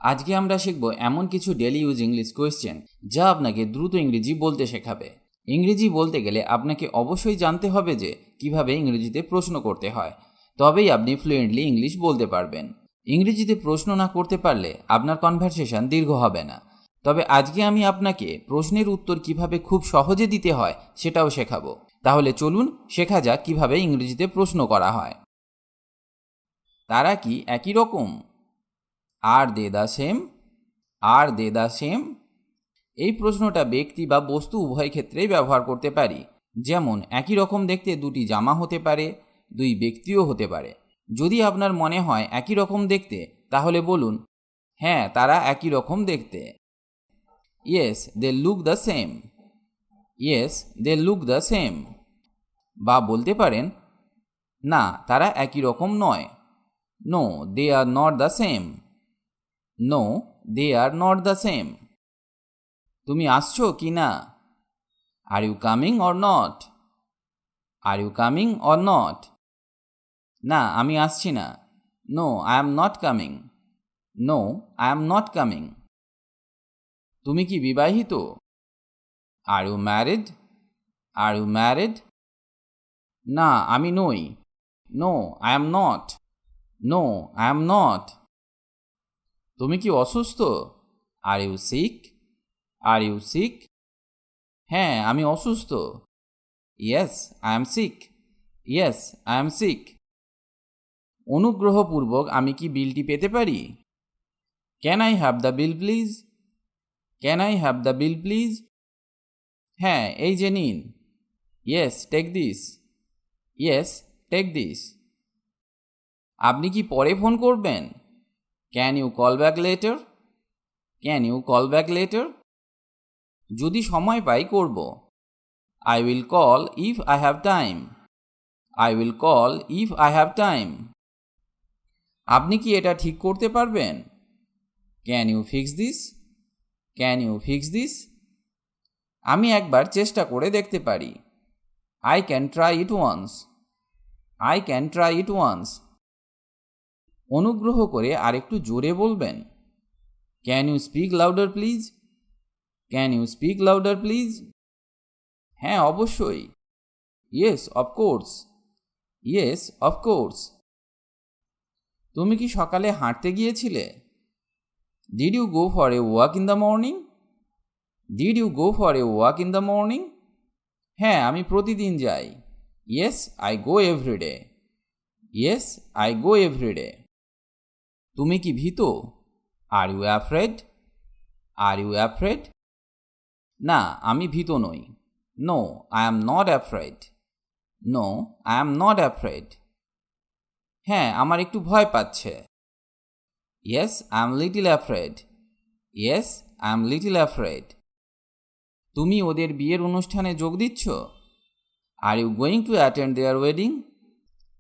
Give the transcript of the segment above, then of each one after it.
আজকে আমরা শিখব এমন কিছু ডেলি ইউজ ইংলিশ কোয়েশ্চেন যা আপনাকে দ্রুত ইংরেজি বলতে শেখাবে। ইংরেজি বলতে গেলে আপনাকে অবশ্যই জানতে হবে যে কিভাবে ইংরেজিতে প্রশ্ন করতে হয়, তবেই আপনি ফ্লুয়েন্টলি ইংলিশ বলতে পারবেন। ইংরেজিতে প্রশ্ন না করতে পারলে আপনার কনভারসেশন দীর্ঘ হবে না। তবে আজকে আমি আপনাকে প্রশ্নের উত্তর কিভাবে খুব সহজে দিতে হয় সেটাও শেখাবো। তাহলে চলুন শেখা যাক কিভাবে ইংরেজিতে প্রশ্ন করা হয়। তারা কি একই রকম? Are they the same? Are they the same? এই প্রশ্নটা ব্যক্তি বা বস্তু উভয় ক্ষেত্রেই ব্যবহার করতে পারি। যেমন একই রকম দেখতে দুটি জামা হতে পারে, দুই ব্যক্তিও হতে পারে। যদি আপনার মনে হয় একই রকম দেখতে, তাহলে বলুন, হ্যাঁ তারা একই রকম দেখতে। Yes they look the same. Yes they look the same. বা বলতে পারেন, না তারা একই রকম নয়। No they are not the same. No they are not the same. তুমি আসছো কি না? Are you coming or not? Are you coming or not? না আমি আসছি না। No I am not coming. No I am not coming. তুমি কি বিবাহিত? Are you married? Are you married? না আমি নই। No I am not. No I am not. তুমি কি অসুস্থ? Are you sick? Are you sick? হ্যাঁ আমি অসুস্থ। Yes I am sick. Yes I am sick. অনুগ্রহপূর্বক আমি কি বিলটি পেতে পারি? Can I have the bill please? Can I have the bill please? হ্যাঁ এই যে নিন। Yes take this. Yes take this. আপনি কি পরে ফোন করবেন? Can you call back letter? Can you call back later? যদি সময় পাই করব। I will call if I have time. I will call if I have time. আপনি কি এটা ঠিক করতে পারবেন? Can you fix this? Can you fix this? আমি একবার চেষ্টা করে দেখতে পারি। I can try it once. I can try it once. অনুগ্রহ করে আরেকটু জোরে বলবেন। Can you speak louder please? Can you speak louder please? হ্যাঁ অবশ্যই। Yes of course. Yes of course. তুমি কি সকালে হাঁটতে গিয়েছিলে? Did you go for a walk in the morning? Did you go for a walk in the morning? হ্যাঁ আমি প্রতিদিন যাই। Yes I go everyday. Yes I go everyday. তুমি কি ভীত? Are you afraid? Are you afraid? না আমি ভীত নই। No I am not afraid. No I am not afraid. হ্যাঁ আমার একটু ভয় পাচ্ছে। Yes I am little afraid. Yes I am little afraid. তুমি ওদের বিয়ের অনুষ্ঠানে যোগ দিচ্ছ? Are you going to attend their wedding?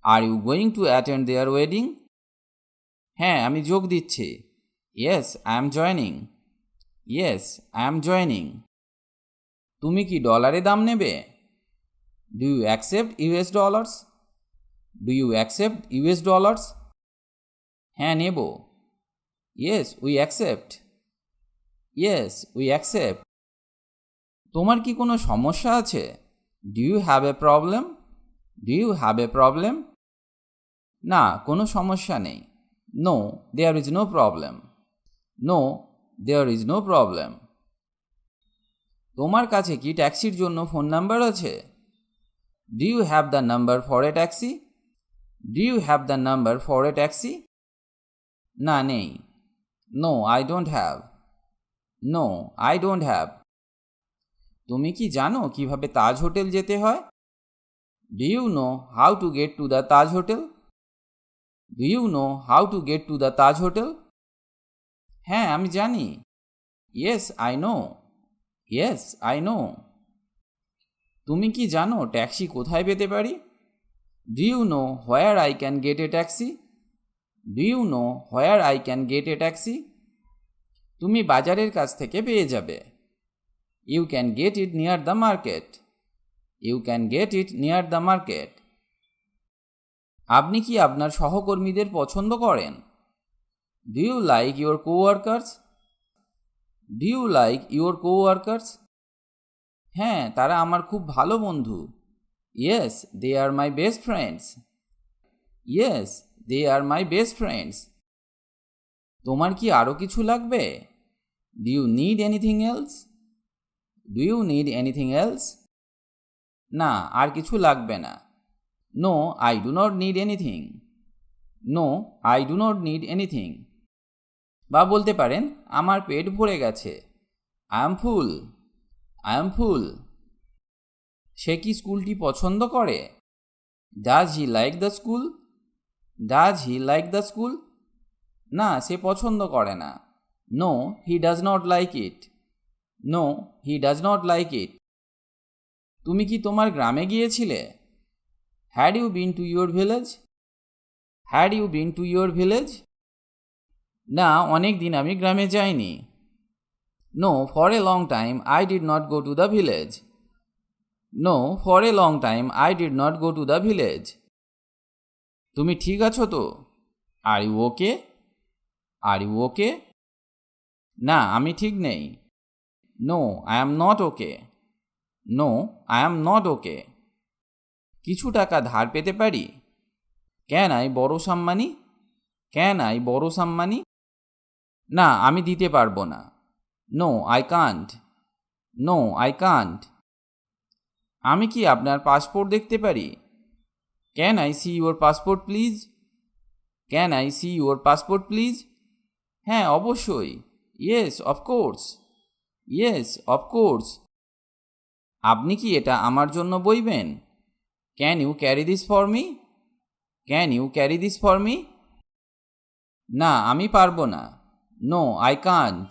Are you going to attend their wedding? হ্যাঁ আমি যোগ দিচ্ছি। Yes I am joining. Yes I am joining. তুমি কি ডলারে দাম নেবে? Do you accept US dollars? Do you accept US dollars? হ্যাঁ নেব। Yes we accept. Yes we accept. তোমার কি কোনো সমস্যা আছে? Do you have a problem? Do you have a problem? না কোনো সমস্যা নেই। No there is no problem. No there is no problem. তোমার কাছে কি ট্যাক্সির জন্য ফোন নাম্বার আছে? Do you have the number for a taxi? Do you have the number for a taxi? না নেই। No I don't have. No I don't have. তুমি কি জানো কিভাবে তাজ হোটেল যেতে হয়? Do you know how to get to the Taj hotel? Do you know how to get to the Taj hotel? হ্যাঁ আমি জানি। Yes I know. Yes I know. তুমি কি জানো ট্যাক্সি কোথায় পেতে পারি? Do you know where I can get a taxi? Do you know where I can get a taxi? তুমি বাজারের কাছ থেকে পেয়ে যাবে। You can get it near the market. You can get it near the market. আপনি কি আপনার সহকর্মীদের পছন্দ করেন? Do you like your co-workers? Do you like your co-workers? হ্যাঁ, তারা আমার খুব ভালো বন্ধু। Yes, they are my best friends. Yes, they are my best friends. তোমার কি আরো কিছু লাগবে? Do you need anything else? Do you need anything else? না, আর কিছু লাগবে না। No, I do not need anything. No, I do not need anything. বা বলতে পারেন আমার পেট ভরে গেছে। I am full. I am full. সে কি স্কুলটি পছন্দ করে? Does he like the school? Does he like the school? না, সে পছন্দ করে না। No, he does not like it. No, he does not like it. তুমি কি তোমার গ্রামে গিয়েছিলে? Had you been to your village? Had you been to your village? না, অনেক দিন আমি গ্রামে যাইনি। No, for a long time I did not go to the village. No, for a long time I did not go to the village. তুমি ঠিক আছো তো? Are you okay? Are you okay? না, আমি ঠিক নেই। No, I am not okay. No, I am not okay. কিছু টাকা ধার পেতে পারি? Can I borrow some money? Can I borrow some money? না, আমি দিতে পারবো না। No, I can't. No, I can't. আমি কি আপনার পাসপোর্ট দেখতে পারি? Can I see your passport please? Can I see your passport please? হ্যাঁ, অবশ্যই। Yes, of course. Yes, of course. আপনি কি এটা আমার জন্য বইবেন? Can you carry this for me? Can you carry this for me? না, আমি পারবো না। No, I can't.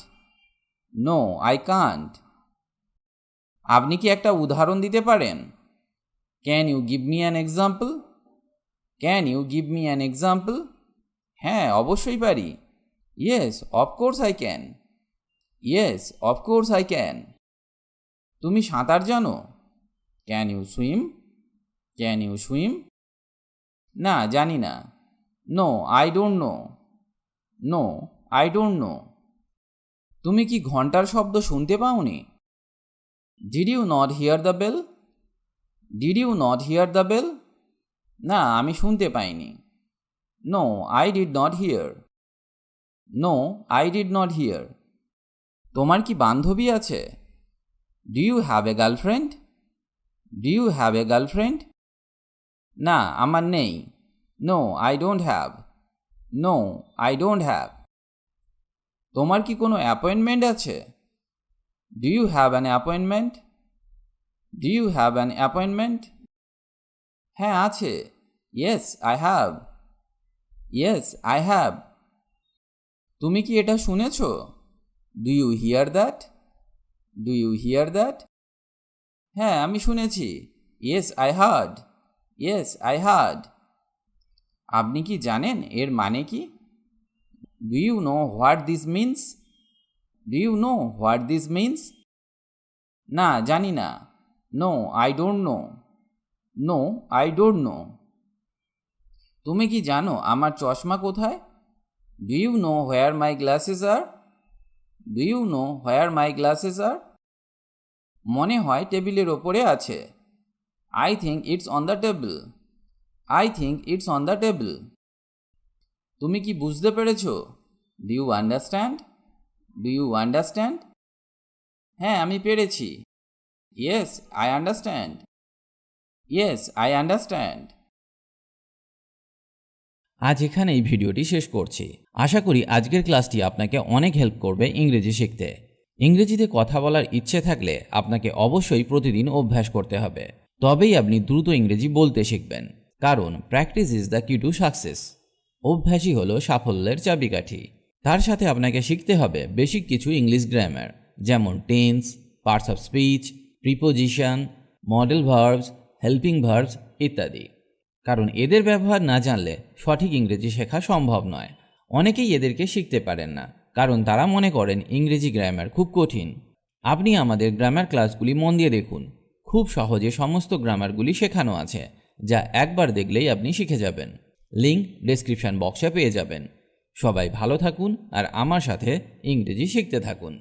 No, I can't. আপনি কি একটা উদাহরণ দিতে পারেন? Can you give me an example? Can you give me an example? হ্যাঁ, অবশ্যই পারি। Yes, of course I can. Yes, of course I can. তুমি সাঁতার জানো? Can you swim? Can you swim? না, জানি না। No, I don't know. No, I don't know. তুমি কি ঘন্টার শব্দ শুনতে পাওনি? Did you not hear the bell? Did you not hear the bell? না, আমি শুনতে পাইনি। No, I did not hear. No, I did not hear. তোমার কি বান্ধবী আছে? Do you have a girlfriend? Do you have a girlfriend? না, আমার নেই। No, I don't have. No, I don't have. তোমার কি কোনো অ্যাপয়েন্টমেন্ট আছে? Do you have an appointment? Do you have an appointment? হ্যাঁ, আছে। Yes, I have. Yes, I have. তুমি কি এটা শুনেছো? Do you hear that? Do you hear that? হ্যাঁ, আমি শুনেছি। Yes, I heard. Yes, I heard. আপনি কি জানেন এর মানে কি? Do you know what this means? Do you know what this means? না, জানি না। No, I don't know. No, I don't know. তুমি কি জানো আমার চশমা কোথায়? Do you know where my glasses are? Do you know where my glasses are? মনে হয় টেবিলের ওপরে আছে। I think it's on the table. I think it's on the table. তুমি কি বুঝতে পেরেছো? Do you understand? Do you understand? হ্যাঁ, আমি পেরেছি। Yes, I understand. Yes, I understand. আজ এখানে এই ভিডিওটি শেষ করছি। আশা করি আজকের ক্লাসটি আপনাকে অনেক হেল্প করবে ইংরেজি শিখতে। ইংরেজিতে কথা বলার ইচ্ছে থাকলে আপনাকে অবশ্যই প্রতিদিন অভ্যাস করতে হবে, তবেই আপনি দ্রুত ইংরেজি বলতে শিখবেন। কারণ প্র্যাকটিস ইজ দ্য কি টু সাকসেস। অভ্যাসই হলো সাফল্যের চাবিকাঠি। তার সাথে আপনাকে শিখতে হবে বেসিক কিছু ইংলিশ গ্রামার, যেমন tense, parts of speech, preposition, model verbs, helping verbs ইত্যাদি। কারণ এদের ব্যবহার না জানলে সঠিক ইংরেজি শেখা সম্ভব নয়। অনেকেই এদেরকে শিখতে পারেন না, কারণ তারা মনে করেন ইংরেজি গ্রামার খুব কঠিন। আপনি আমাদের গ্রামার ক্লাসগুলি মন দিয়ে দেখুন, খুব সহজে সমস্ত গ্রামারগুলি শেখানো আছে, যা একবার দেখলেই আপনি শিখে যাবেন। লিঙ্ক ডেসক্রিপশন বক্সে পেয়ে যাবেন। সবাই ভালো থাকুন আর আমার সাথে ইংরেজি শিখতে থাকুন।